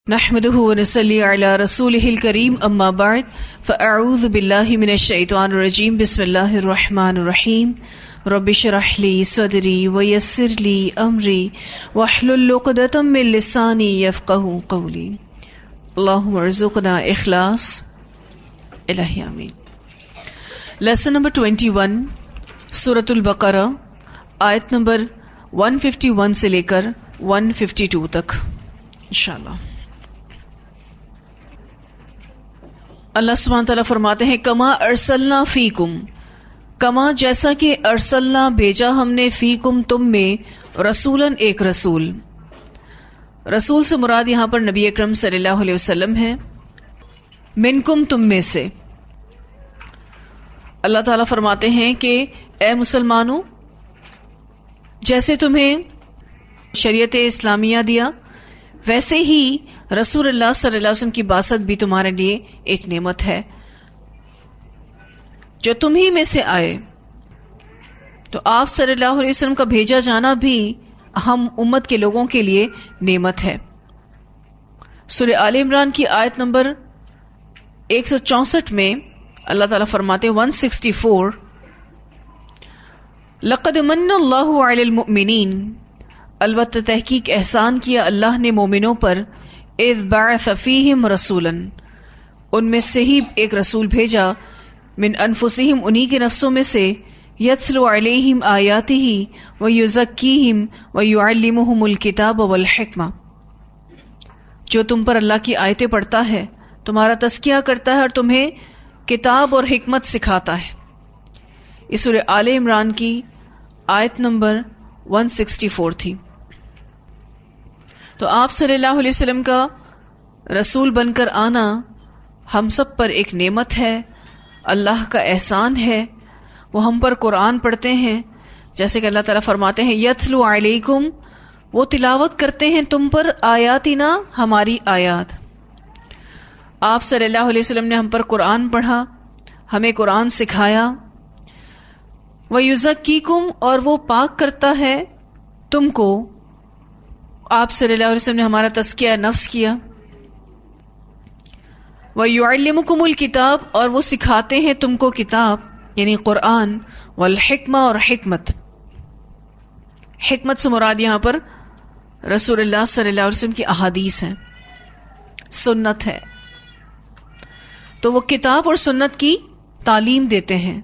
نحمده ونصلي على رسوله الكريم اما بعد فاعوذ بالله من الشيطان الرجيم بسم الله الرحمن الرحيم رب اشرح لي صدري ويسر لي امري واحلل عقدة من لساني يفقهوا قولي اللهم ارزقنا اخلاص الہی آمین۔ لیسن نمبر 21 سورۃ البقرہ آیت نمبر 151 سے لے کر 152 تک انشاءاللہ۔ اللہ سبحانہ تعالیٰ فرماتے ہیں کما ارسلنا فیکم، کما جیسا کہ ارسلنا بھیجا ہم نے فیکم تم میں رسولن ایک رسول۔ رسول سے مراد یہاں پر نبی اکرم صلی اللہ علیہ وسلم ہے، منکم تم میں سے۔ اللہ تعالیٰ فرماتے ہیں کہ اے مسلمانوں، جیسے تمہیں شریعت اسلامیہ دیا ویسے ہی رسول اللہ صلی اللہ علیہ وسلم کی بعثت بھی تمہارے لیے ایک نعمت ہے جو تم ہی میں سے آئے۔ تو آپ صلی اللہ علیہ وسلم کا بھیجا جانا بھی ہم امت کے لوگوں کے لیے نعمت ہے۔ سورہ آل عمران کی آیت نمبر 164 میں اللہ تعالیٰ فرماتے 164 لقد من اللہ علی المؤمنین، البتہ تحقیق احسان کیا اللہ نے مومنوں پر، اذ بعث فیہم رسولا، ان میں سے ہی ایک رسول بھیجا، من انفسہم انہی کے نفسوں میں سے، یتلو علیہم آیاتہ ویزکیہم ویعلمہم الکتاب والحکمہ، جو تم پر اللہ کی آیتیں پڑھتا ہے، تمہارا تزکیہ کرتا ہے اور تمہیں کتاب اور حکمت سکھاتا ہے۔ اس سورہ آل عمران کی آیت نمبر 164 تھی۔ تو آپ صلی اللہ علیہ وسلم کا رسول بن کر آنا ہم سب پر ایک نعمت ہے، اللہ کا احسان ہے۔ وہ ہم پر قرآن پڑھتے ہیں، جیسے کہ اللہ تعالیٰ فرماتے ہیں یتلو علیکم، وہ تلاوت کرتے ہیں تم پر آیاتنا، ہماری آیات۔ آپ صلی اللہ علیہ وسلم نے ہم پر قرآن پڑھا، ہمیں قرآن سکھایا۔ وَيُزَكِّيكُمْ، اور وہ پاک کرتا ہے تم کو۔ آپ صلی اللہ علیہ وسلم نے ہمارا تزکیہ نفس کیا۔ وَيُعَلِّمُكُمُ الْكِتَابَ، اور وہ سکھاتے ہیں تم کو کتاب یعنی قرآن، والحکمہ، اور حکمت۔ حکمت سے مراد یہاں پر رسول اللہ صلی اللہ علیہ وسلم کی احادیث ہیں، سنت ہے۔ تو وہ کتاب اور سنت کی تعلیم دیتے ہیں۔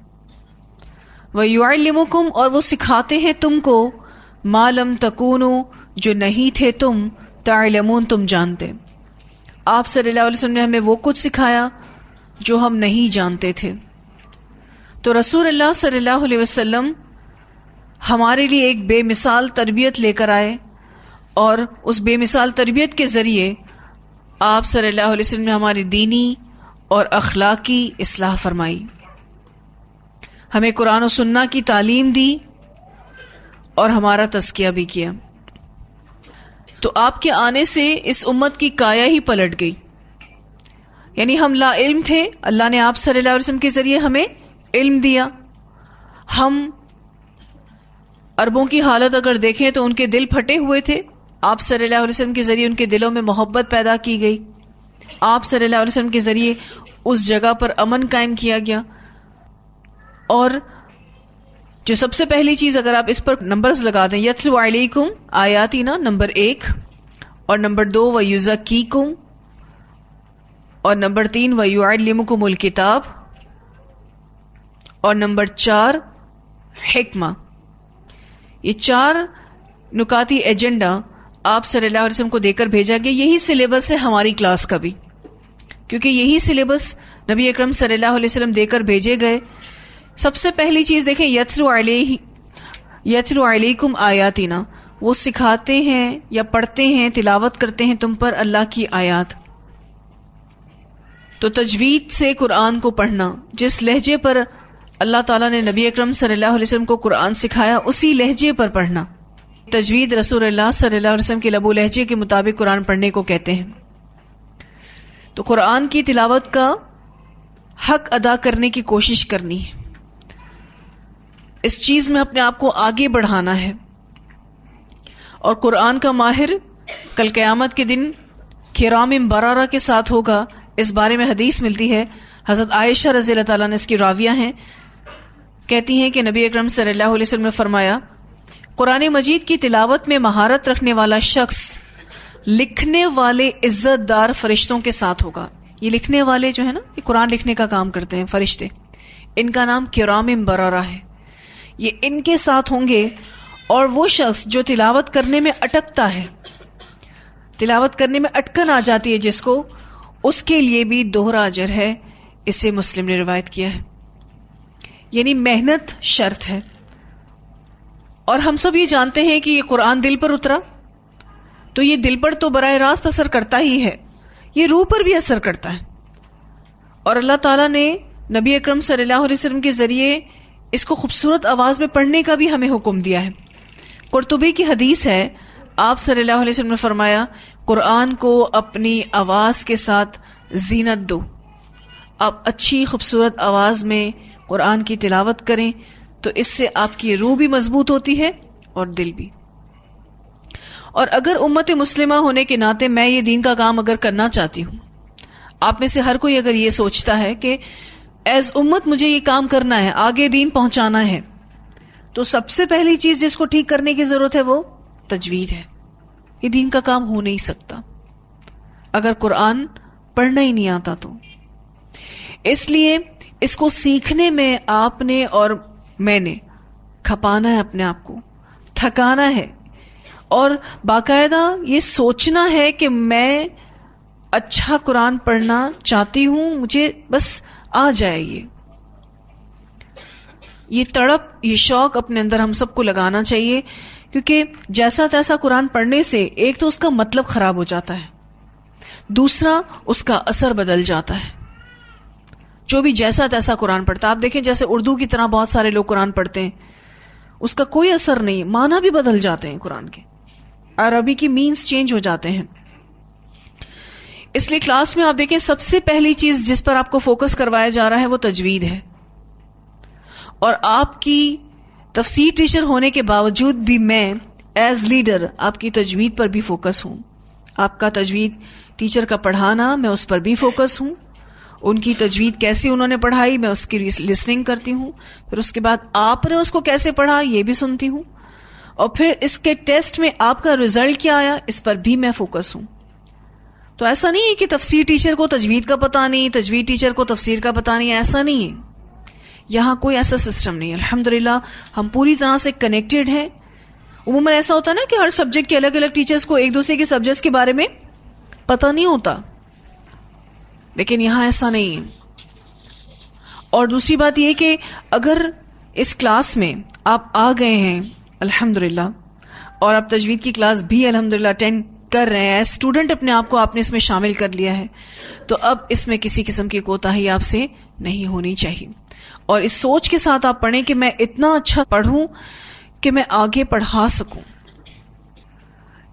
وَيُعَلِّمُكُمْ، اور وہ سکھاتے ہیں تم کو، مَا لَمْ تَكُونُوا، جو نہیں تھے تم، تعلمون، تم جانتے۔ آپ صلی اللہ علیہ وسلم نے ہمیں وہ کچھ سکھایا جو ہم نہیں جانتے تھے۔ تو رسول اللہ صلی اللہ علیہ وسلم ہمارے لیے ایک بے مثال تربیت لے کر آئے، اور اس بے مثال تربیت کے ذریعے آپ صلی اللہ علیہ وسلم نے ہماری دینی اور اخلاقی اصلاح فرمائی، ہمیں قرآن و سنہ کی تعلیم دی اور ہمارا تزکیہ بھی کیا۔ تو آپ کے آنے سے اس امت کی کایا ہی پلٹ گئی، یعنی ہم لا علم تھے، اللہ نے آپ صلی اللہ علیہ وسلم کے ذریعے ہمیں علم دیا۔ ہم عربوں کی حالت اگر دیکھیں تو ان کے دل پھٹے ہوئے تھے، آپ صلی اللہ علیہ وسلم کے ذریعے ان کے دلوں میں محبت پیدا کی گئی، آپ صلی اللہ علیہ وسلم کے ذریعے اس جگہ پر امن قائم کیا گیا۔ اور جو سب سے پہلی چیز، اگر آپ اس پر نمبرز لگا دیں، یتلو علیکم آیاتنا نمبر 1، اور نمبر 2 ویزکیکم، اور نمبر 3 ویعلمکم الکتاب، اور نمبر 4 حکمہ۔ یہ 4 نکاتی ایجنڈا آپ صلی اللہ علیہ وسلم کو دے کر بھیجا گیا۔ یہی سلیبس ہے ہماری کلاس کا بھی، کیونکہ یہی سلیبس نبی اکرم صلی اللہ علیہ وسلم دے کر بھیجے گئے۔ سب سے پہلی چیز دیکھیں، یتلو علیکم آیاتنا، وہ سکھاتے ہیں یا پڑھتے ہیں، تلاوت کرتے ہیں تم پر اللہ کی آیات۔ تو تجوید سے قرآن کو پڑھنا، جس لہجے پر اللہ تعالیٰ نے نبی اکرم صلی اللہ علیہ وسلم کو قرآن سکھایا اسی لہجے پر پڑھنا۔ تجوید رسول اللہ صلی اللہ علیہ وسلم کے لب و لہجے کے مطابق قرآن پڑھنے کو کہتے ہیں۔ تو قرآن کی تلاوت کا حق ادا کرنے کی کوشش کرنی ہے، اس چیز میں اپنے آپ کو آگے بڑھانا ہے۔ اور قرآن کا ماہر کل قیامت کے دن کرام بررہ کے ساتھ ہوگا، اس بارے میں حدیث ملتی ہے. حضرت عائشہ رضی اللہ تعالیٰ نے اس کی راویہ ہیں، کہتی ہیں کہ نبی اکرم صلی اللہ علیہ وسلم نے فرمایا قرآن مجید کی تلاوت میں مہارت رکھنے والا شخص لکھنے والے عزت دار فرشتوں کے ساتھ ہوگا. یہ لکھنے والے جو ہے نا، یہ قرآن لکھنے کا کام کرتے ہیں فرشتے، ان کا نام کرام بررہ ہے. یہ ان کے ساتھ ہوں گے. اور وہ شخص جو تلاوت کرنے میں اٹکتا ہے، تلاوت کرنے میں اٹکن آ جاتی ہے جس کو، اس کے لیے بھی دوہرا اجر ہے. اسے مسلم نے روایت کیا ہے. یعنی محنت شرط ہے. اور ہم سب یہ جانتے ہیں کہ یہ قرآن دل پر اترا تو یہ دل پر تو براہ راست اثر کرتا ہی ہے، یہ روح پر بھی اثر کرتا ہے. اور اللہ تعالیٰ نے نبی اکرم صلی اللہ علیہ وسلم کے ذریعے اس کو خوبصورت آواز میں پڑھنے کا بھی ہمیں حکم دیا ہے. قرطبی کی حدیث ہے، آپ صلی اللہ علیہ وسلم نے فرمایا قرآن کو اپنی آواز کے ساتھ زینت دو. آپ اچھی خوبصورت آواز میں قرآن کی تلاوت کریں تو اس سے آپ کی روح بھی مضبوط ہوتی ہے اور دل بھی. اور اگر امت مسلمہ ہونے کے ناطے میں یہ دین کا کام اگر کرنا چاہتی ہوں، آپ میں سے ہر کوئی اگر یہ سوچتا ہے کہ ایز امت مجھے یہ کام کرنا ہے، آگے دین پہنچانا ہے، تو سب سے پہلی چیز جس کو ٹھیک کرنے کی ضرورت ہے وہ تجوید ہے. یہ دین کا کام ہو نہیں سکتا اگر قرآن پڑھنا ہی نہیں آتا تو. اس لیے اس کو سیکھنے میں آپ نے اور میں نے کھپانا ہے، اپنے آپ کو تھکانا ہے، اور باقاعدہ یہ سوچنا ہے کہ میں اچھا قرآن پڑھنا چاہتی ہوں، مجھے بس آ جائے. یہ تڑپ، یہ شوق اپنے اندر ہم سب کو لگانا چاہیے. کیونکہ جیسا تیسا قرآن پڑھنے سے ایک تو اس کا مطلب خراب ہو جاتا ہے، دوسرا اس کا اثر بدل جاتا ہے. جو بھی جیسا تیسا قرآن پڑھتا، آپ دیکھیں جیسے اردو کی طرح بہت سارے لوگ قرآن پڑھتے ہیں، اس کا کوئی اثر نہیں، معنی بھی بدل جاتے ہیں قرآن کے، عربی کی مینز چینج ہو جاتے ہیں. اس لیے کلاس میں آپ دیکھیں سب سے پہلی چیز جس پر آپ کو فوکس کروایا جا رہا ہے وہ تجوید ہے. اور آپ کی تفسیر ٹیچر ہونے کے باوجود بھی میں ایز لیڈر آپ کی تجوید پر بھی فوکس ہوں. آپ کا تجوید ٹیچر کا پڑھانا، میں اس پر بھی فوکس ہوں. ان کی تجوید کیسی انہوں نے پڑھائی میں اس کی لسننگ کرتی ہوں. پھر اس کے بعد آپ نے اس کو کیسے پڑھا یہ بھی سنتی ہوں. اور پھر اس کے ٹیسٹ میں آپ کا رزلٹ کیا آیا اس پر بھی میں فوکس ہوں. تو ایسا نہیں ہے کہ تفسیر ٹیچر کو تجوید کا پتہ نہیں، تجوید ٹیچر کو تفسیر کا پتہ نہیں، ایسا نہیں ہے. یہاں کوئی ایسا سسٹم نہیں ہے. الحمدللہ ہم پوری طرح سے کنیکٹڈ ہیں. عموماً ایسا ہوتا ہے نا کہ ہر سبجیکٹ کے الگ الگ ٹیچرز کو ایک دوسرے کے سبجیکٹس کے بارے میں پتہ نہیں ہوتا، لیکن یہاں ایسا نہیں ہے. اور دوسری بات یہ کہ اگر اس کلاس میں آپ آ گئے ہیں الحمدللہ، اور آپ تجوید کی کلاس بھی الحمدللہ اٹینڈ کر رہے ہیں، اسٹوڈنٹ اپنے آپ کو آپ نے اس میں شامل کر لیا ہے، تو اب اس میں کسی قسم کی کوتاہی آپ سے نہیں ہونی چاہیے. اور اس سوچ کے ساتھ آپ پڑھیں کہ میں اتنا اچھا پڑھوں کہ میں آگے پڑھا سکوں.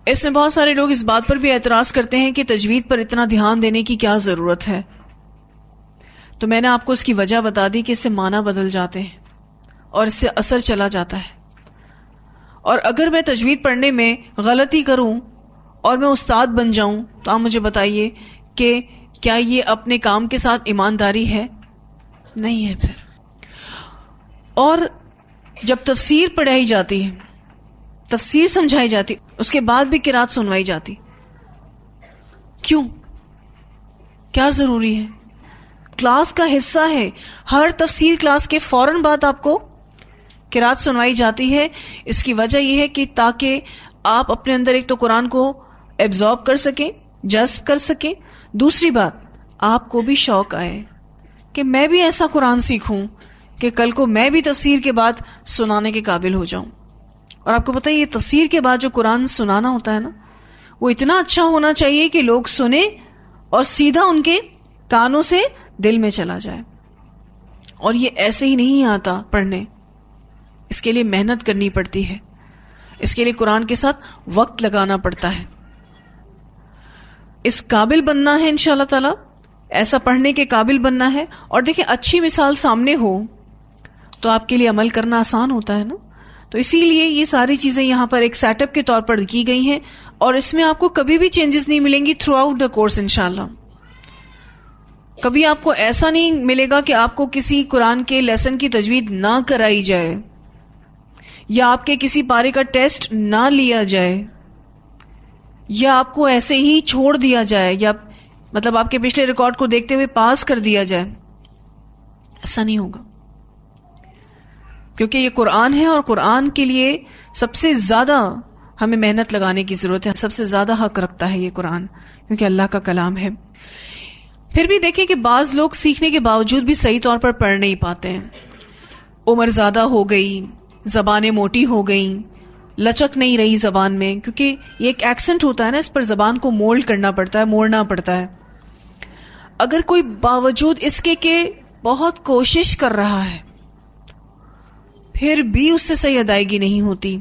اس میں بہت سارے لوگ اس بات پر بھی اعتراض کرتے ہیں کہ تجوید پر اتنا دھیان دینے کی کیا ضرورت ہے. تو میں نے آپ کو اس کی وجہ بتا دی کہ اس سے معنی بدل جاتے ہیں اور اس سے اثر چلا جاتا ہے. اور اگر میں تجوید پڑھنے میں غلطی کروں اور میں استاد بن جاؤں تو آپ مجھے بتائیے کہ کیا یہ اپنے کام کے ساتھ ایمانداری ہے؟ نہیں ہے. پھر اور جب تفسیر پڑھائی جاتی ہے، تفسیر سمجھائی جاتی، اس کے بعد بھی قرات سنوائی جاتی، کیوں؟ کیا ضروری ہے؟ کلاس کا حصہ ہے. ہر تفسیر کلاس کے فوراً بعد آپ کو قرات سنوائی جاتی ہے. اس کی وجہ یہ ہے کہ تاکہ آپ اپنے اندر ایک تو قرآن کو ایبزارب کر سکیں، جذب کر سکیں. دوسری بات آپ کو بھی شوق آئے کہ میں بھی ایسا قرآن سیکھوں کہ کل کو میں بھی تفسیر کے بعد سنانے کے قابل ہو جاؤں. اور آپ کو پتہ ہے یہ تفسیر کے بعد جو قرآن سنانا ہوتا ہے نا، وہ اتنا اچھا ہونا چاہیے کہ لوگ سنیں اور سیدھا ان کے کانوں سے دل میں چلا جائے. اور یہ ایسے ہی نہیں آتا پڑھنے، اس کے لیے محنت کرنی پڑتی ہے، اس کے لیے قرآن کے ساتھ وقت لگانا پڑتا ہے. اس قابل بننا ہے انشاءاللہ تعالی، ایسا پڑھنے کے قابل بننا ہے. اور دیکھیں اچھی مثال سامنے ہو تو آپ کے لیے عمل کرنا آسان ہوتا ہے نا. تو اسی لیے یہ ساری چیزیں یہاں پر ایک سیٹ اپ کے طور پر کی گئی ہیں، اور اس میں آپ کو کبھی بھی چینجز نہیں ملیں گی تھرو آؤٹ دا کورس انشاءاللہ. کبھی آپ کو ایسا نہیں ملے گا کہ آپ کو کسی قرآن کے لیسن کی تجوید نہ کرائی جائے، یا آپ کے کسی پارے کا ٹیسٹ نہ لیا جائے، یا آپ کو ایسے ہی چھوڑ دیا جائے، یا مطلب آپ کے پچھلے ریکارڈ کو دیکھتے ہوئے پاس کر دیا جائے. ایسا نہیں ہوگا، کیونکہ یہ قرآن ہے، اور قرآن کے لیے سب سے زیادہ ہمیں محنت لگانے کی ضرورت ہے. سب سے زیادہ حق رکھتا ہے یہ قرآن، کیونکہ اللہ کا کلام ہے. پھر بھی دیکھیں کہ بعض لوگ سیکھنے کے باوجود بھی صحیح طور پر پڑھ نہیں پاتے ہیں. عمر زیادہ ہو گئی، زبانیں موٹی ہو گئیں، لچک نہیں رہی زبان میں، کیونکہ یہ ایک ایکسنٹ ہوتا ہے نا، اس پر زبان کو مولڈ کرنا پڑتا ہے، موڑنا پڑتا ہے. اگر کوئی باوجود اس کے کہ بہت کوشش کر رہا ہے پھر بھی اس سے صحیح ادائیگی نہیں ہوتی،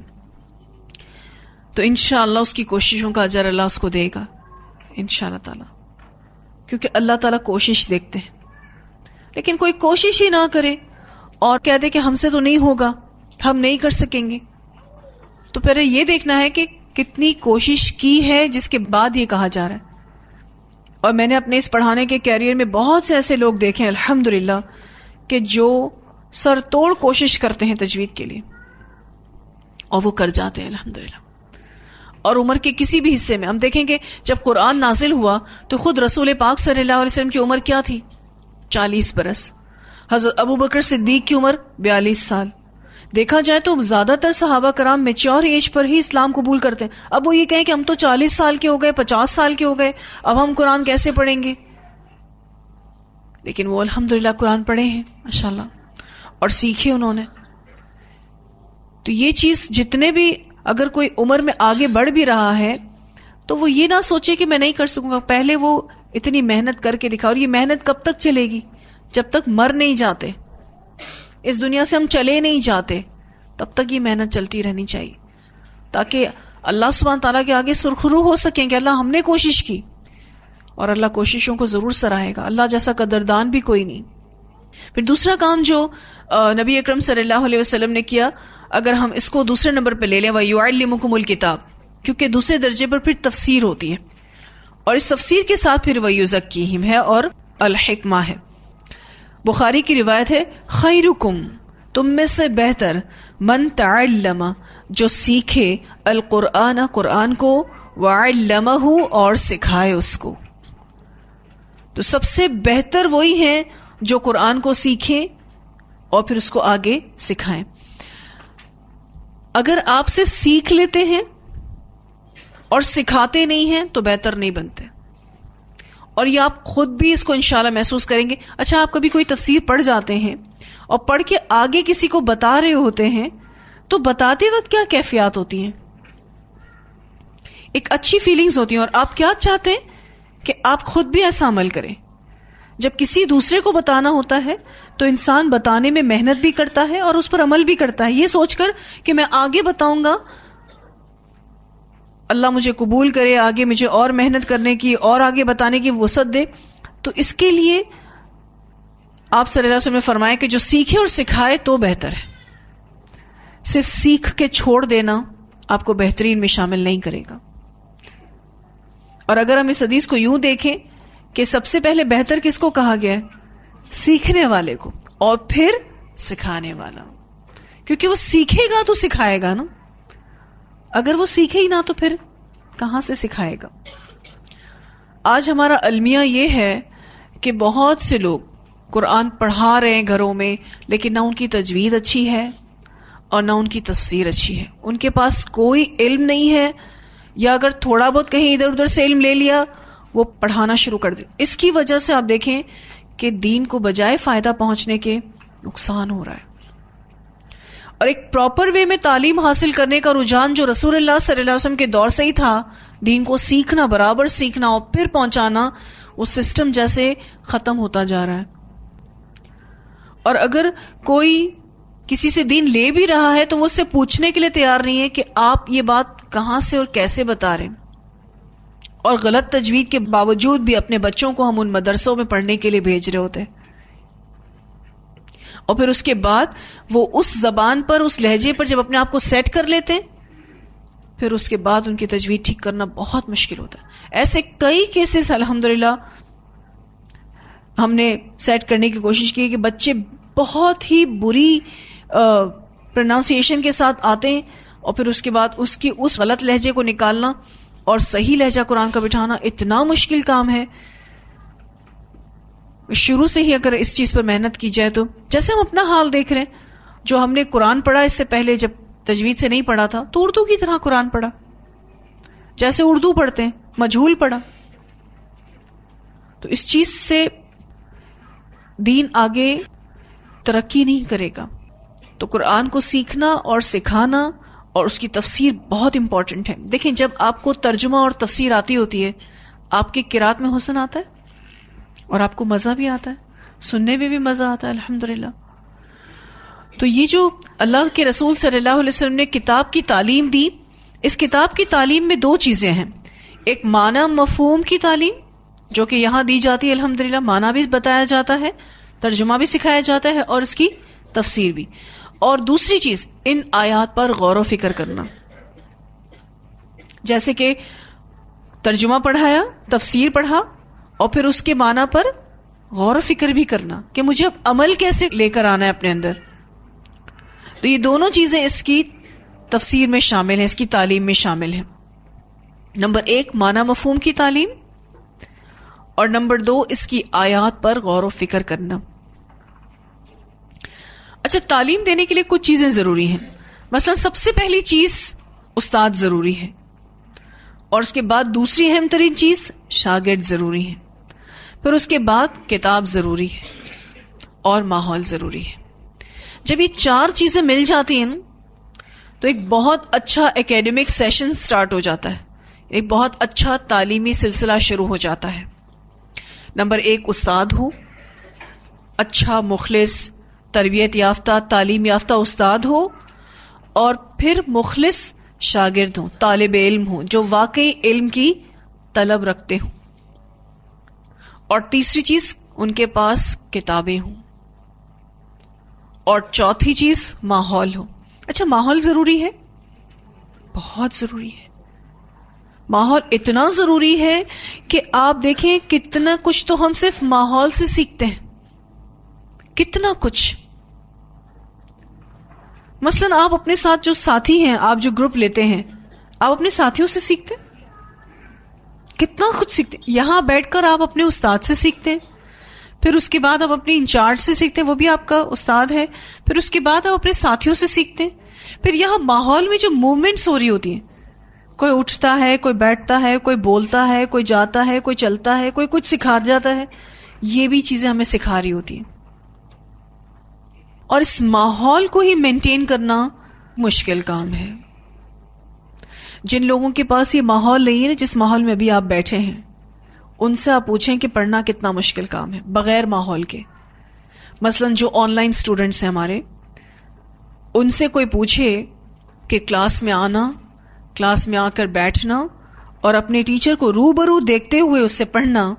تو انشاءاللہ اس کی کوششوں کا اجر اللہ اس کو دے گا انشاءاللہ تعالی، کیونکہ اللہ تعالیٰ کوشش دیکھتے ہیں. لیکن کوئی کوشش ہی نہ کرے اور کہہ دے کہ ہم سے تو نہیں ہوگا، ہم نہیں کر سکیں گے، تو پھر یہ دیکھنا ہے کہ کتنی کوشش کی ہے جس کے بعد یہ کہا جا رہا ہے. اور میں نے اپنے اس پڑھانے کے کیریئر میں بہت سے ایسے لوگ دیکھے ہیں الحمدللہ کہ جو سر توڑ کوشش کرتے ہیں تجوید کے لیے، اور وہ کر جاتے ہیں الحمدللہ. اور عمر کے کسی بھی حصے میں ہم دیکھیں کہ جب قرآن نازل ہوا تو خود رسول پاک صلی اللہ علیہ وسلم کی عمر کیا تھی؟ 40 برس. حضرت ابو بکر صدیق کی عمر 42 سال. دیکھا جائے تو زیادہ تر صحابہ کرام میچور ایج پر ہی اسلام قبول کرتے ہیں. اب وہ یہ کہیں کہ ہم تو 40 سال کے ہو گئے، 50 سال کے ہو گئے، اب ہم قرآن کیسے پڑھیں گے؟ لیکن وہ الحمدللہ قرآن پڑھے ہیں ماشاءاللہ، اور سیکھے انہوں نے. تو یہ چیز جتنے بھی اگر کوئی عمر میں آگے بڑھ بھی رہا ہے تو وہ یہ نہ سوچے کہ میں نہیں کر سکوں گا، پہلے وہ اتنی محنت کر کے دکھا. اور یہ محنت کب تک چلے گی؟ جب تک مر نہیں جاتے، اس دنیا سے ہم چلے نہیں جاتے، تب تک یہ محنت چلتی رہنی چاہیے، تاکہ اللہ سبحانہ تعالیٰ کے آگے سرخرو ہو سکیں کہ اللہ ہم نے کوشش کی. اور اللہ کوششوں کو ضرور سراہے گا، اللہ جیسا قدردان بھی کوئی نہیں. پھر دوسرا کام جو نبی اکرم صلی اللہ علیہ وسلم نے کیا، اگر ہم اس کو دوسرے نمبر پہ لے لیں، وَيُعَلِّمُكُمُ الْكِتَابَ، کیونکہ دوسرے درجے پر پھر تفسیر ہوتی ہے، اور اس تفسیر کے ساتھ پھر وَيُزَكِّيهِمْ ہے اور الحکمہ ہے. بخاری کی روایت ہے، خیرکم، تم میں سے بہتر، من تعلم، جو سیکھے، القرآن، قرآن کو، وعلمہ، اور سکھائے اس کو. تو سب سے بہتر وہی ہیں جو قرآن کو سیکھیں اور پھر اس کو آگے سکھائیں. اگر آپ صرف سیکھ لیتے ہیں اور سکھاتے نہیں ہیں تو بہتر نہیں بنتے. اور یہ آپ خود بھی اس کو انشاءاللہ محسوس کریں گے. اچھا، آپ کبھی کوئی تفسیر پڑھ جاتے ہیں اور پڑھ کے آگے کسی کو بتا رہے ہوتے ہیں تو بتاتے وقت کیا کیفیات ہوتی ہیں؟ ایک اچھی فیلنگز ہوتی ہیں، اور آپ کیا چاہتے ہیں کہ آپ خود بھی ایسا عمل کریں. جب کسی دوسرے کو بتانا ہوتا ہے تو انسان بتانے میں محنت بھی کرتا ہے اور اس پر عمل بھی کرتا ہے، یہ سوچ کر کہ میں آگے بتاؤں گا، اللہ مجھے قبول کرے، آگے مجھے اور محنت کرنے کی اور آگے بتانے کی وسعت دے. تو اس کے لیے آپ صلی اللہ علیہ وسلم نے فرمایا کہ جو سیکھے اور سکھائے تو بہتر ہے. صرف سیکھ کے چھوڑ دینا آپ کو بہترین میں شامل نہیں کرے گا. اور اگر ہم اس حدیث کو یوں دیکھیں کہ سب سے پہلے بہتر کس کو کہا گیا ہے؟ سیکھنے والے کو، اور پھر سکھانے والا، کیونکہ وہ سیکھے گا تو سکھائے گا نا. اگر وہ سیکھے ہی نہ تو پھر کہاں سے سکھائے گا. آج ہمارا المیہ یہ ہے کہ بہت سے لوگ قرآن پڑھا رہے ہیں گھروں میں، لیکن نہ ان کی تجوید اچھی ہے اور نہ ان کی تفسیر اچھی ہے. ان کے پاس کوئی علم نہیں ہے، یا اگر تھوڑا بہت کہیں ادھر ادھر سے علم لے لیا وہ پڑھانا شروع کر دے. اس کی وجہ سے آپ دیکھیں کہ دین کو بجائے فائدہ پہنچنے کے نقصان ہو رہا ہے. اور ایک پراپر وے میں تعلیم حاصل کرنے کا رجحان جو رسول اللہ صلی اللہ علیہ وسلم کے دور سے ہی تھا، دین کو سیکھنا، برابر سیکھنا اور پھر پہنچانا، وہ سسٹم جیسے ختم ہوتا جا رہا ہے. اور اگر کوئی کسی سے دین لے بھی رہا ہے تو وہ اس سے پوچھنے کے لیے تیار نہیں ہے کہ آپ یہ بات کہاں سے اور کیسے بتا رہے ہیں. اور غلط تجوید کے باوجود بھی اپنے بچوں کو ہم ان مدرسوں میں پڑھنے کے لیے بھیج رہے ہوتے ہیں. اور پھر اس کے بعد وہ اس زبان پر، اس لہجے پر جب اپنے آپ کو سیٹ کر لیتے ہیں، پھر اس کے بعد ان کی تجوید ٹھیک کرنا بہت مشکل ہوتا ہے. ایسے کئی کیسز الحمدللہ ہم نے سیٹ کرنے کی کوشش کی کہ بچے بہت ہی بری پروناؤنسیشن کے ساتھ آتے ہیں، اور پھر اس کے بعد اس غلط لہجے کو نکالنا اور صحیح لہجہ قرآن کا بٹھانا اتنا مشکل کام ہے. شروع سے ہی اگر اس چیز پر محنت کی جائے تو، جیسے ہم اپنا حال دیکھ رہے ہیں، جو ہم نے قرآن پڑھا اس سے پہلے جب تجوید سے نہیں پڑھا تھا تو اردو کی طرح قرآن پڑھا، جیسے اردو پڑھتے ہیں، مجہول پڑھا. تو اس چیز سے دین آگے ترقی نہیں کرے گا. تو قرآن کو سیکھنا اور سکھانا اور اس کی تفسیر بہت امپورٹنٹ ہے. دیکھیں جب آپ کو ترجمہ اور تفسیر آتی ہوتی ہے، آپ کی قرات میں حسن آتا ہے اور آپ کو مزہ بھی آتا ہے، سننے میں بھی مزہ آتا ہے الحمدللہ. تو یہ جو اللہ کے رسول صلی اللہ علیہ وسلم نے کتاب کی تعلیم دی، اس کتاب کی تعلیم میں دو چیزیں ہیں. ایک معنی مفہوم کی تعلیم جو کہ یہاں دی جاتی ہے الحمدللہ، معنی بھی بتایا جاتا ہے، ترجمہ بھی سکھایا جاتا ہے اور اس کی تفسیر بھی. اور دوسری چیز ان آیات پر غور و فکر کرنا، جیسے کہ ترجمہ پڑھایا، تفسیر پڑھا، اور پھر اس کے معنی پر غور و فکر بھی کرنا کہ مجھے اب عمل کیسے لے کر آنا ہے اپنے اندر. تو یہ دونوں چیزیں اس کی تفسیر میں شامل ہیں، اس کی تعلیم میں شامل ہیں. نمبر 1 معنی مفہوم کی تعلیم، اور نمبر 2 اس کی آیات پر غور و فکر کرنا. اچھا، تعلیم دینے کے لیے کچھ چیزیں ضروری ہیں. مثلا سب سے پہلی چیز استاد ضروری ہے، اور اس کے بعد دوسری اہم ترین چیز شاگرد ضروری ہے، پھر اس کے بعد کتاب ضروری ہے اور ماحول ضروری ہے. جب یہ 4 چیزیں مل جاتی ہیں تو ایک بہت اچھا اکیڈمک سیشن سٹارٹ ہو جاتا ہے، ایک بہت اچھا تعلیمی سلسلہ شروع ہو جاتا ہے. نمبر 1 استاد ہو، اچھا مخلص تربیت یافتہ تعلیم یافتہ استاد ہو، اور پھر مخلص شاگرد ہوں، طالب علم ہوں جو واقعی علم کی طلب رکھتے ہوں، اور تیسری چیز ان کے پاس کتابیں ہوں، اور چوتھی چیز ماحول ہو. اچھا، ماحول ضروری ہے، بہت ضروری ہے. ماحول اتنا ضروری ہے کہ آپ دیکھیں کتنا کچھ تو ہم صرف ماحول سے سیکھتے ہیں، کتنا کچھ. مثلا آپ اپنے ساتھ جو ساتھی ہیں، آپ جو گروپ لیتے ہیں، آپ اپنے ساتھیوں سے سیکھتے ہیں، کتنا کچھ سیکھتے ہیں. یہاں بیٹھ کر آپ اپنے استاد سے سیکھتے ہیں، پھر اس کے بعد آپ اپنے انچارج سے سیکھتے ہیں، وہ بھی آپ کا استاد ہے، پھر اس کے بعد آپ اپنے ساتھیوں سے سیکھتے ہیں. پھر یہاں ماحول میں جو موومنٹس ہو رہی ہوتی ہیں، کوئی اٹھتا ہے، کوئی بیٹھتا ہے، کوئی بولتا ہے، کوئی جاتا ہے، کوئی چلتا ہے، کوئی کچھ سکھا جاتا ہے، یہ بھی چیزیں ہمیں سکھا رہی ہوتی ہیں. اور اس ماحول کو ہی مینٹین کرنا مشکل کام ہے. جن لوگوں کے پاس یہ ماحول نہیں ہے، جس ماحول میں ابھی آپ بیٹھے ہیں، ان سے آپ پوچھیں کہ پڑھنا کتنا مشکل کام ہے بغیر ماحول کے. مثلا جو آن لائن اسٹوڈنٹس ہیں ہمارے، ان سے کوئی پوچھے کہ کلاس میں آنا، کلاس میں آ کر بیٹھنا اور اپنے ٹیچر کو روبرو دیکھتے ہوئے اس سے پڑھنا،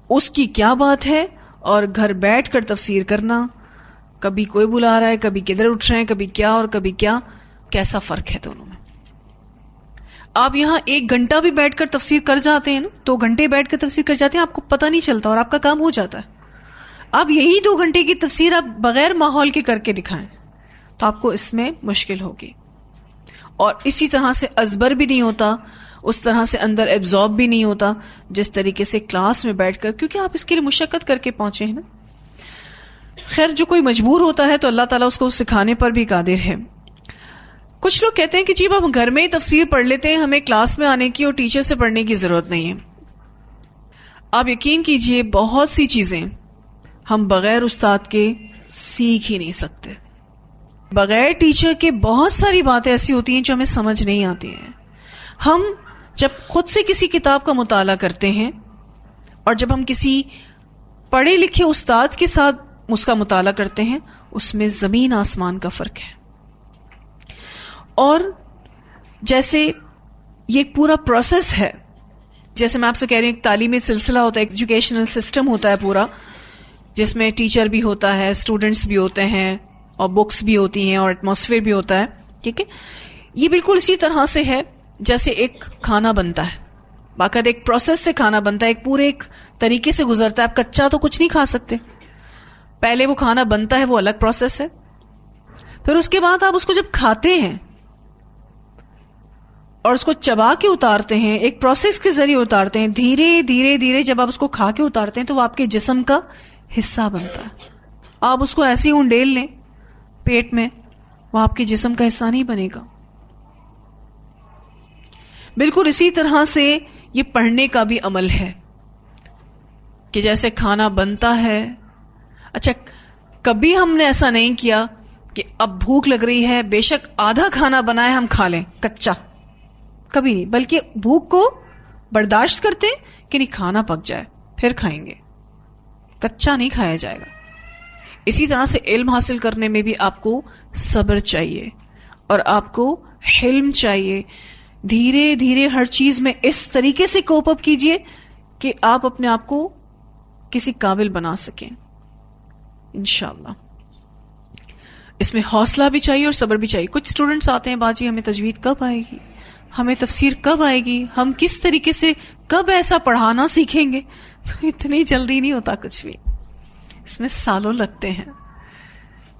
اس کی کیا بات ہے، اور گھر بیٹھ کر تفسیر کرنا، کبھی کوئی بلا رہا ہے، کبھی کدھر اٹھ رہے ہیں، کبھی کیا اور کبھی کیا، کیسا فرق ہے دونوں میں. آپ یہاں 1 گھنٹہ بھی بیٹھ کر تفسیر کر جاتے ہیں نا، 2 گھنٹے بیٹھ کر تفسیر کر جاتے ہیں، آپ کو پتہ نہیں چلتا اور آپ کا کام ہو جاتا ہے. آپ یہی 2 گھنٹے کی تفسیر آپ بغیر ماحول کے کر کے دکھائیں تو آپ کو اس میں مشکل ہوگی. اور اسی طرح سے ازبر بھی نہیں ہوتا، اس طرح سے اندر ایبزارب بھی نہیں ہوتا جس طریقے سے کلاس میں بیٹھ کر، کیونکہ آپ اس کے لیے مشقت کر کے پہنچے ہیں نا. خیر، جو کوئی مجبور ہوتا ہے تو اللہ تعالیٰ اس کو سکھانے پر بھی قادر ہے. کچھ لوگ کہتے ہیں کہ جی ہم گھر میں ہی تفسیر پڑھ لیتے ہیں، ہمیں کلاس میں آنے کی اور ٹیچر سے پڑھنے کی ضرورت نہیں ہے. آپ یقین کیجئے بہت سی چیزیں ہم بغیر استاد کے سیکھ ہی نہیں سکتے. بغیر ٹیچر کے بہت ساری باتیں ایسی ہوتی ہیں جو ہمیں سمجھ نہیں آتی ہیں. ہم جب خود سے کسی کتاب کا مطالعہ کرتے ہیں اور جب ہم کسی پڑھے لکھے استاد کے ساتھ اس کا مطالعہ کرتے ہیں، اس میں زمین آسمان کا فرق ہے. اور جیسے یہ ایک پورا پروسیس ہے، جیسے میں آپ سے کہہ رہی ہوں ایک تعلیمی سلسلہ ہوتا ہے، ایک ایجوکیشنل سسٹم ہوتا ہے پورا. جس میں ٹیچر بھی ہوتا ہے, اسٹوڈنٹس بھی ہوتے ہیں, اور بکس بھی ہوتی ہیں, اور ایٹماسفیئر بھی ہوتا ہے. ٹھیک ہے, یہ بالکل اسی طرح سے ہے جیسے ایک کھانا بنتا ہے, باقاعدہ ایک پروسیس سے کھانا بنتا ہے, ایک پورے ایک طریقے سے گزرتا ہے. آپ کچا تو کچھ نہیں کھا سکتے, پہلے وہ کھانا بنتا ہے, وہ الگ پروسیس ہے. پھر اس کے بعد آپ اس کو جب کھاتے ہیں اور اس کو چبا کے اتارتے ہیں, ایک پروسیس کے ذریعے اتارتے ہیں, دھیرے دھیرے دھیرے جب آپ اس کو کھا کے اتارتے ہیں تو وہ آپ کے جسم کا حصہ بنتا ہے. آپ اس کو ایسے ہی انڈیل لیں پیٹ میں, وہ آپ کے جسم کا حصہ نہیں بنے گا. بالکل اسی طرح سے یہ پڑھنے کا بھی عمل ہے کہ جیسے کھانا بنتا ہے. اچھا, کبھی ہم نے ایسا نہیں کیا کہ اب بھوک لگ رہی ہے, بے شک آدھا کھانا بنائے ہم کھا لیں کچا, کبھی نہیں, بلکہ بھوک کو برداشت کرتے کہ نہیں کھانا پک جائے پھر کھائیں گے, کچا نہیں کھایا جائے گا. اسی طرح سے علم حاصل کرنے میں بھی آپ کو صبر چاہیے اور آپ کو حلم چاہیے. دھیرے دھیرے ہر چیز میں اس طریقے سے کوپ اپ کیجئے کہ آپ اپنے آپ کو کسی قابل بنا سکیں انشاءاللہ. اس میں حوصلہ بھی چاہیے اور صبر بھی چاہیے. کچھ اسٹوڈنٹس آتے ہیں, باجی ہمیں تجوید کب آئے گی, ہمیں تفسیر کب آئے گی, ہم کس طریقے سے کب ایسا پڑھانا سیکھیں گے. تو اتنی جلدی نہیں ہوتا کچھ بھی, اس میں سالوں لگتے ہیں.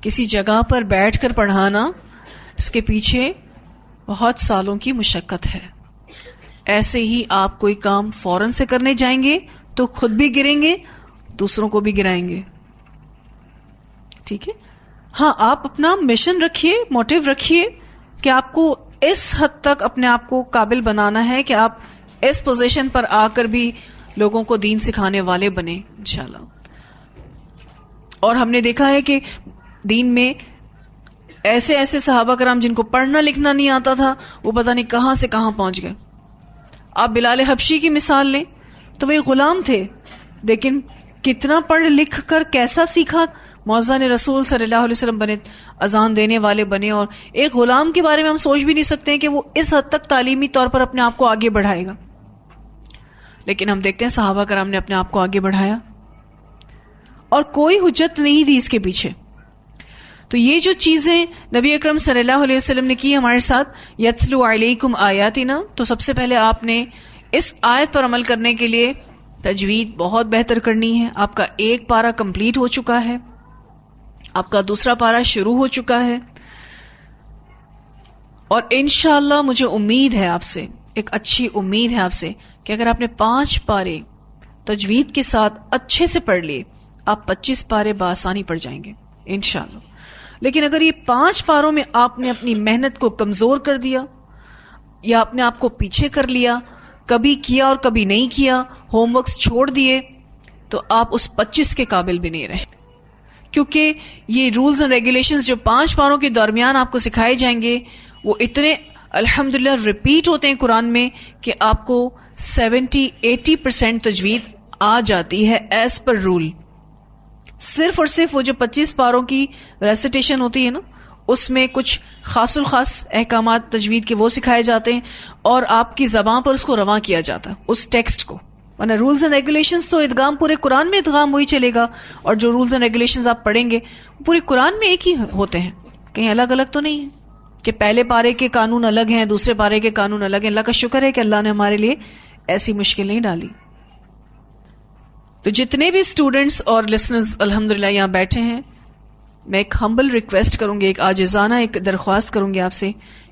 کسی جگہ پر بیٹھ کر پڑھانا, اس کے پیچھے بہت سالوں کی مشقت ہے. ایسے ہی آپ کوئی کام فوراً سے کرنے جائیں گے تو خود بھی گریں گے, دوسروں کو بھی گرائیں گے. ٹھیک ہے, ہاں آپ اپنا مشن رکھیے, موٹیو رکھیے کہ آپ کو اس حد تک اپنے آپ کو قابل بنانا ہے کہ آپ اس پوزیشن پر آ کر بھی لوگوں کو دین سکھانے والے بنے انشاءاللہ. اور ہم نے دیکھا ہے کہ دین میں ایسے ایسے صحابہ کرام جن کو پڑھنا لکھنا نہیں آتا تھا, وہ پتہ نہیں کہاں سے کہاں پہنچ گئے. آپ بلال حبشی کی مثال لیں تو وہ غلام تھے, لیکن کتنا پڑھ لکھ کر کیسا سیکھا, مؤذن رسول صلی اللہ علیہ وسلم بنے, اذان دینے والے بنے. اور ایک غلام کے بارے میں ہم سوچ بھی نہیں سکتے ہیں کہ وہ اس حد تک تعلیمی طور پر اپنے آپ کو آگے بڑھائے گا, لیکن ہم دیکھتے ہیں صحابہ کرام نے اپنے آپ کو آگے بڑھایا اور کوئی حجت نہیں دی اس کے پیچھے. تو یہ جو چیزیں نبی اکرم صلی اللہ علیہ وسلم نے کی ہمارے ساتھ, یتلو علیکم آیاتنا, تو سب سے پہلے آپ نے اس آیت پر عمل کرنے کے لیے تجوید بہت بہتر کرنی ہے. آپ کا ایک پارہ کمپلیٹ ہو چکا ہے, آپ کا دوسرا پارہ شروع ہو چکا ہے, اور انشاءاللہ مجھے امید ہے آپ سے, ایک اچھی امید ہے آپ سے کہ اگر آپ نے 5 پارے تجوید کے ساتھ اچھے سے پڑھ لیے, آپ 25 پارے بآسانی پڑھ جائیں گے انشاءاللہ. لیکن اگر یہ 5 پاروں میں آپ نے اپنی محنت کو کمزور کر دیا یا اپنے آپ کو پیچھے کر لیا, کبھی کیا اور کبھی نہیں کیا, ہوم ورکس چھوڑ دیے, تو آپ اس 25 کے قابل بھی نہیں رہے. کیونکہ یہ رولز اینڈ ریگولیشنز جو 5 پاروں کے درمیان آپ کو سکھائے جائیں گے, وہ اتنے الحمدللہ ریپیٹ ہوتے ہیں قرآن میں کہ آپ کو 70-80% تجوید آ جاتی ہے ایز پر رول. صرف اور صرف وہ جو 25 پاروں کی ریسیٹیشن ہوتی ہے نا, اس میں کچھ خاص الخاص احکامات تجوید کے وہ سکھائے جاتے ہیں اور آپ کی زبان پر اس کو رواں کیا جاتا ہے اس ٹیکسٹ کو. ورنہ رولز اینڈ ریگولیشنز تو ادغام پورے قرآن میں ادغام وہی چلے گا, اور جو رولز اینڈ ریگولیشنز آپ پڑھیں گے پورے قرآن میں ایک ہی ہوتے ہیں, کہیں الگ الگ تو نہیں ہے کہ پہلے پارے کے قانون الگ ہیں, دوسرے پارے کے قانون الگ ہیں. اللہ کا شکر ہے کہ اللہ نے ہمارے لیے ایسی مشکل نہیں ڈالی. تو جتنے بھی اسٹوڈنٹس اور لسنرز الحمدللہ یہاں بیٹھے ہیں, میں ایک ہمبل ریکویسٹ کروں گی, ایک عاجزانہ ایک درخواست کروں گی آپ سے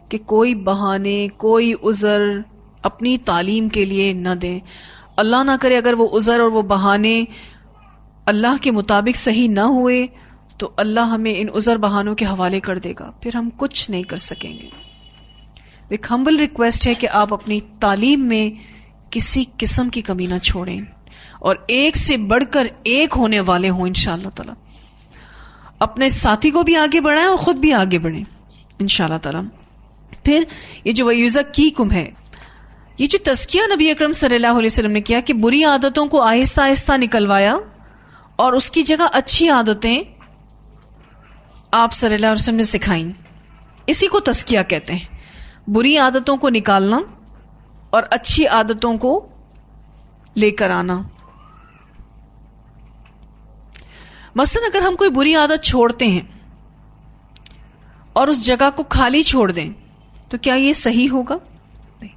کہ کوئی بہانے, کوئی عذر اپنی تعلیم کے لیے نہ دیں. اللہ نہ کرے اگر وہ عذر اور وہ بہانے اللہ کے مطابق صحیح نہ ہوئے تو اللہ ہمیں ان عذر بہانوں کے حوالے کر دے گا, پھر ہم کچھ نہیں کر سکیں گے. ایک ہمبل ریکویسٹ ہے کہ آپ اپنی تعلیم میں کسی قسم کی کمی نہ چھوڑیں اور ایک سے بڑھ کر ایک ہونے والے ہوں انشاءاللہ تعالی. اپنے ساتھی کو بھی آگے بڑھائیں اور خود بھی آگے بڑھیں انشاءاللہ تعالی. پھر یہ جو وَيُزَكِّيكُمْ ہے, یہ جو تزکیہ نبی اکرم صلی اللہ علیہ وسلم نے کیا کہ بری عادتوں کو آہستہ آہستہ نکلوایا اور اس کی جگہ اچھی عادتیں آپ صلی اللہ علیہ وسلم نے سکھائیں, اسی کو تزکیہ کہتے ہیں. بری عادتوں کو نکالنا اور اچھی عادتوں کو لے کر آنا. مثلا اگر ہم کوئی بری عادت چھوڑتے ہیں اور اس جگہ کو خالی چھوڑ دیں تو کیا یہ صحیح ہوگا؟ نہیں.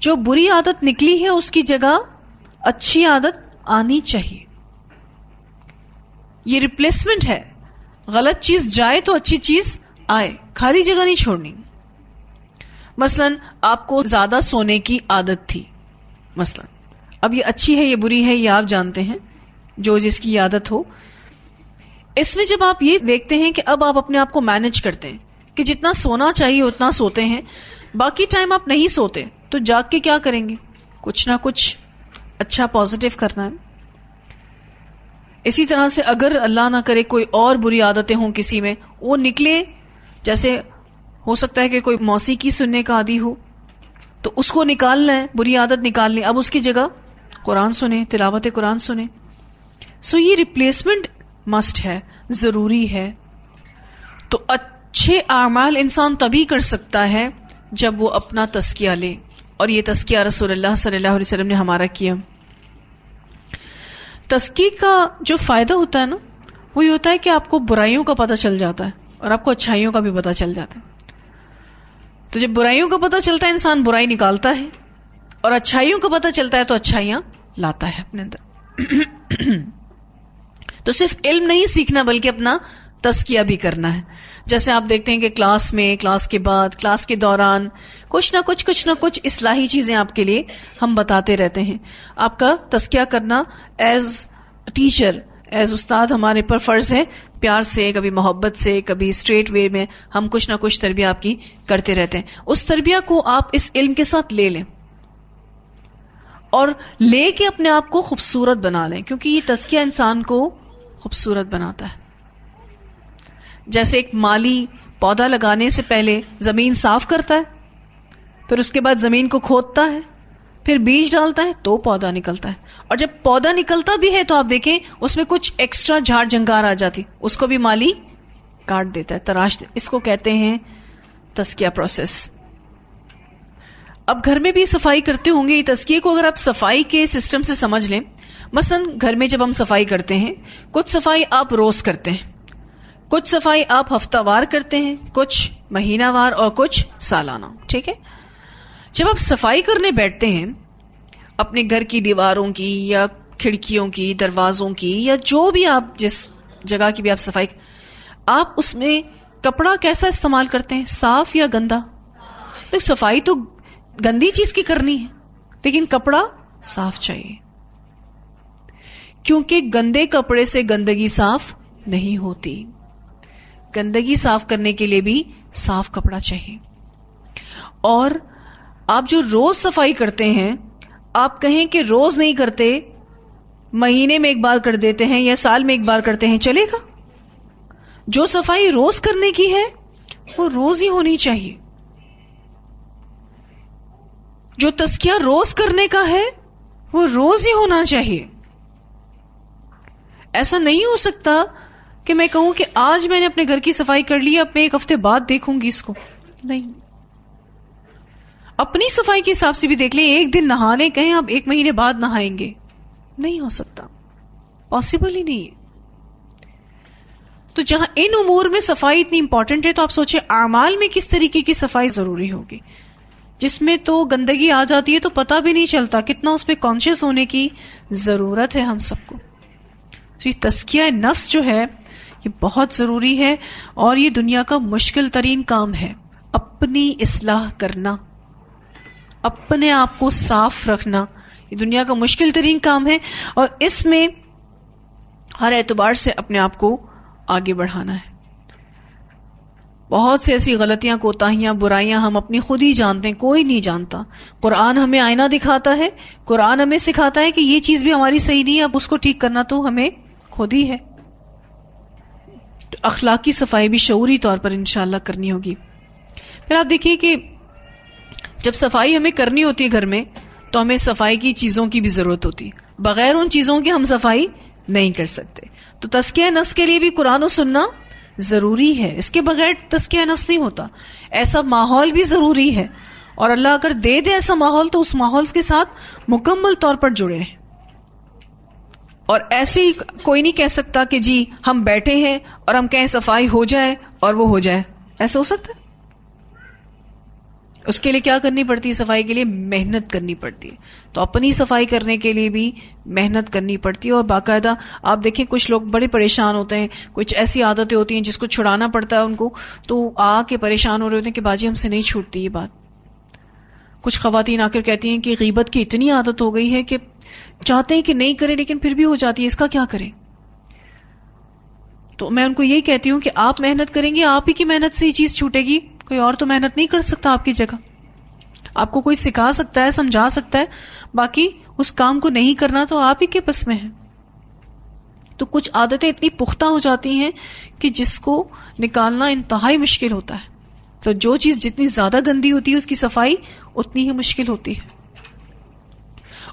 جو بری عادت نکلی ہے اس کی جگہ اچھی عادت آنی چاہیے. یہ ریپلیسمنٹ ہے. غلط چیز جائے تو اچھی چیز آئے, خالی جگہ نہیں چھوڑنی. مثلا آپ کو زیادہ سونے کی عادت تھی, مثلا اب یہ اچھی ہے یہ بری ہے یہ آپ جانتے ہیں, جو جس کی عادت ہو. اس میں جب آپ یہ دیکھتے ہیں کہ اب آپ اپنے آپ کو مینج کرتے ہیں کہ جتنا سونا چاہیے اتنا سوتے ہیں, باقی ٹائم آپ نہیں سوتے, تو جاگ کے کیا کریں گے؟ کچھ نہ کچھ اچھا پازیٹیو کرنا ہے. اسی طرح سے اگر اللہ نہ کرے کوئی اور بری عادتیں ہوں کسی میں, وہ نکلے, جیسے ہو سکتا ہے کہ کوئی موسیقی سننے کا عادی ہو تو اس کو نکالنا ہے, بری عادت نکالنی, اب اس کی جگہ قرآن سنیں, تلاوت قرآن سنیں. سو یہ ریپلیسمنٹ مسٹ ہے, ضروری ہے. تو اچھے اعمال انسان تبھی کر سکتا ہے جب وہ اپنا تزکیہ لے, اور یہ تزکیہ رسول اللہ صلی اللہ علیہ وسلم نے ہمارا کیا. تزکیہ کا جو فائدہ ہوتا ہے نا, وہ یہ ہوتا ہے کہ آپ کو برائیوں کا پتہ چل جاتا ہے اور آپ کو اچھائیوں کا بھی پتہ چل جاتا ہے. تو جب برائیوں کا پتہ چلتا ہے انسان برائی نکالتا ہے, اور اچھائیوں کا پتہ چلتا ہے تو اچھائیاں لاتا ہے اپنے اندر. تو صرف علم نہیں سیکھنا بلکہ اپنا تزکیہ بھی کرنا ہے. جیسے آپ دیکھتے ہیں کہ کلاس میں, کلاس کے بعد, کلاس کے دوران کچھ نہ کچھ اصلاحی چیزیں آپ کے لیے ہم بتاتے رہتے ہیں. آپ کا تزکیہ کرنا ایز ٹیچر, ایز استاد ہمارے پر فرض ہے. پیار سے, کبھی محبت سے, کبھی اسٹریٹ وے میں ہم کچھ نہ کچھ تربیہ آپ کی کرتے رہتے ہیں. اس تربیہ کو آپ اس علم کے ساتھ لے لیں اور لے کے اپنے آپ کو خوبصورت بنا لیں, کیونکہ یہ تزکیہ انسان کو خوبصورت بناتا ہے. جیسے ایک مالی پودا لگانے سے پہلے زمین صاف کرتا ہے, پھر اس کے بعد زمین کو کھودتا ہے, پھر بیج ڈالتا ہے تو پودا نکلتا ہے. اور جب پودا نکلتا بھی ہے تو آپ دیکھیں اس میں کچھ ایکسٹرا جھاڑ جھنکار آ جاتی, اس کو بھی مالی کاٹ دیتا ہے, تراش دیتا ہے. اس کو کہتے ہیں تزکیہ پروسیس. اب گھر میں بھی صفائی کرتے ہوں گے. یہ تزکیے کو اگر آپ صفائی کے سسٹم سے سمجھ لیں, مثلا گھر میں جب ہم صفائی کرتے ہیں, کچھ صفائی آپ روز کرتے ہیں, کچھ صفائی آپ ہفتہ وار کرتے ہیں, کچھ مہینہ وار, اور کچھ سالانہ. ٹھیک ہے. جب آپ صفائی کرنے بیٹھتے ہیں اپنے گھر کی دیواروں کی یا کھڑکیوں کی, دروازوں کی, یا جو بھی آپ جس جگہ کی بھی آپ صفائی, آپ اس میں کپڑا کیسا استعمال کرتے ہیں, صاف یا گندا؟ تو صفائی تو گندی چیز کی کرنی ہے, لیکن کپڑا صاف چاہیے, کیونکہ گندے کپڑے سے گندگی صاف نہیں ہوتی. گندگی صاف کرنے کے لیے بھی صاف کپڑا چاہیے. اور آپ جو روز صفائی کرتے ہیں, آپ کہیں کہ روز نہیں کرتے, مہینے میں ایک بار کر دیتے ہیں یا سال میں ایک بار کرتے ہیں, چلے گا. جو صفائی روز کرنے کی ہے وہ روز ہی ہونی چاہیے. جو تزکیہ روز کرنے کا ہے وہ روز ہی ہونا چاہیے. ایسا نہیں ہو سکتا کہ میں کہوں کہ آج میں نے اپنے گھر کی صفائی کر لی, اب میں ایک ہفتے بعد دیکھوں گی اس کو. نہیں, اپنی صفائی کے حساب سے بھی دیکھ لیں. ایک دن نہا لیں, کہیں آپ ایک مہینے بعد نہائیں گے, نہیں ہو سکتا, پاسبل ہی نہیں ہے. تو جہاں ان امور میں صفائی اتنی امپورٹنٹ ہے, تو آپ سوچیں اعمال میں کس طریقے کی صفائی ضروری ہوگی, جس میں تو گندگی آ جاتی ہے تو پتہ بھی نہیں چلتا. کتنا اس پہ کانشیس ہونے کی ضرورت ہے ہم سب کو. تو یہ تزکیہ نفس جو ہے یہ بہت ضروری ہے, اور یہ دنیا کا مشکل ترین کام ہے. اپنی اصلاح کرنا, اپنے آپ کو صاف رکھنا, یہ دنیا کا مشکل ترین کام ہے, اور اس میں ہر اعتبار سے اپنے آپ کو آگے بڑھانا ہے. بہت سے ایسی غلطیاں, کوتاہیاں, برائیاں ہم اپنی خود ہی جانتے ہیں, کوئی نہیں جانتا. قرآن ہمیں آئینہ دکھاتا ہے, قرآن ہمیں سکھاتا ہے کہ یہ چیز بھی ہماری صحیح نہیں ہے, اب اس کو ٹھیک کرنا تو ہمیں خود ہی ہے. تو اخلاقی صفائی بھی شعوری طور پر انشاءاللہ کرنی ہوگی. پھر آپ دیکھیے کہ جب صفائی ہمیں کرنی ہوتی ہے گھر میں, تو ہمیں صفائی کی چیزوں کی بھی ضرورت ہوتی ہے. بغیر ان چیزوں کے ہم صفائی نہیں کر سکتے. تو تزکیہ نفس کے لیے بھی قرآن و سننا ضروری ہے, اس کے بغیر تزکیہ نفس نہیں ہوتا. ایسا ماحول بھی ضروری ہے, اور اللہ اگر دے دے ایسا ماحول تو اس ماحول کے ساتھ مکمل طور پر جڑے رہیں. اور ایسے ہی کوئی نہیں کہہ سکتا کہ جی ہم بیٹھے ہیں اور ہم کہیں صفائی ہو جائے اور وہ ہو جائے. ایسا ہو سکتا ہے؟ اس کے لیے کیا کرنی پڑتی ہے؟ صفائی کے لیے محنت کرنی پڑتی ہے. تو اپنی صفائی کرنے کے لیے بھی محنت کرنی پڑتی ہے. اور باقاعدہ آپ دیکھیں کچھ لوگ بڑے پریشان ہوتے ہیں, کچھ ایسی عادتیں ہوتی ہیں جس کو چھڑانا پڑتا ہے ان کو, تو آ کے پریشان ہو رہے ہوتے ہیں کہ باجی ہم سے نہیں چھوٹتی یہ بات. کچھ خواتین آ کر کہتی ہیں کہ غیبت کی اتنی عادت ہو گئی ہے کہ چاہتے ہیں کہ نہیں کریں لیکن پھر بھی ہو جاتی ہے, اس کا کیا کریں؟ تو میں ان کو یہی کہتی ہوں کہ آپ محنت کریں گے, آپ ہی کی محنت سے یہ چیز چھوٹے گی, کوئی اور تو محنت نہیں کر سکتا آپ کی جگہ. آپ کو کوئی سکھا سکتا ہے, سمجھا سکتا ہے, باقی اس کام کو نہیں کرنا تو آپ ہی کے بس میں ہے. تو کچھ عادتیں اتنی پختہ ہو جاتی ہیں کہ جس کو نکالنا انتہائی مشکل ہوتا ہے. تو جو چیز جتنی زیادہ گندی ہوتی ہے اس کی صفائی اتنی ہی مشکل ہوتی ہے.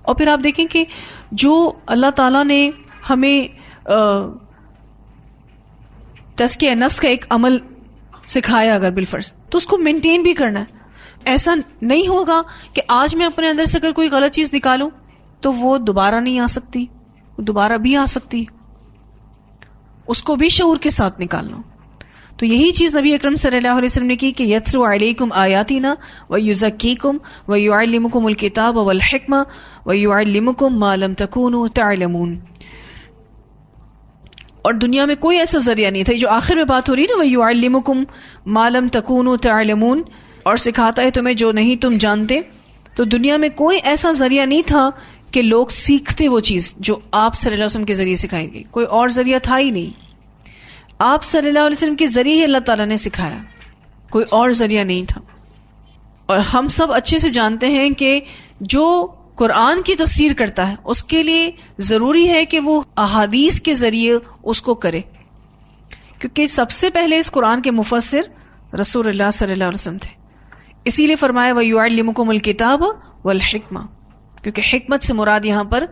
اور پھر آپ دیکھیں کہ جو اللہ تعالیٰ نے ہمیں تزکیہ نفس کا ایک عمل سکھایا اگر بالفرض, تو اس کو مینٹین بھی کرنا ہے. ایسا نہیں ہوگا کہ آج میں اپنے اندر سے اگر کوئی غلط چیز نکالوں تو وہ دوبارہ نہیں آ سکتی, وہ دوبارہ بھی آ سکتی, اس کو بھی شعور کے ساتھ نکالنا. تو یہی چیز نبی اکرم صلی اللہ علیہ وسلم نے کی کہ یتلو علیکم آیاتنا ویزکیکم ویعلمکم الکتاب والحکمہ ویعلمکم ما لم تکونوا تعلمون. اور دنیا میں کوئی ایسا ذریعہ نہیں تھا, جو آخر میں بات ہو رہی نا ویعلمکم ما لم تکونوا تعلمون, اور سکھاتا ہے تمہیں جو نہیں تم جانتے. تو دنیا میں کوئی ایسا ذریعہ نہیں تھا کہ لوگ سیکھتے وہ چیز جو آپ صلی اللہ علیہ وسلم کے ذریعے سکھائی گئی. کوئی اور ذریعہ تھا ہی نہیں, آپ صلی اللہ علیہ وسلم کے ذریعے ہی اللہ تعالیٰ نے سکھایا, کوئی اور ذریعہ نہیں تھا. اور ہم سب اچھے سے جانتے ہیں کہ جو قرآن کی تفسیر کرتا ہے اس کے لیے ضروری ہے کہ وہ احادیث کے ذریعے اس کو کرے, کیونکہ سب سے پہلے اس قرآن کے مفسر رسول اللہ صلی اللہ علیہ وسلم تھے. اسی لیے فرمایا وَيُعَلِّمُكُمُ الْكِتَابَ وَالْحِكْمَةَ, کیونکہ حکمت سے مراد یہاں پر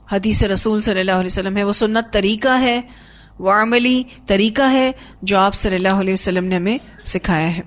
حدیث رسول صلی اللہ علیہ وسلم ہے. وہ سنت طریقہ ہے, وہ عملی طریقہ ہے جو آپ صلی اللہ علیہ وسلم نے ہمیں سکھایا ہے.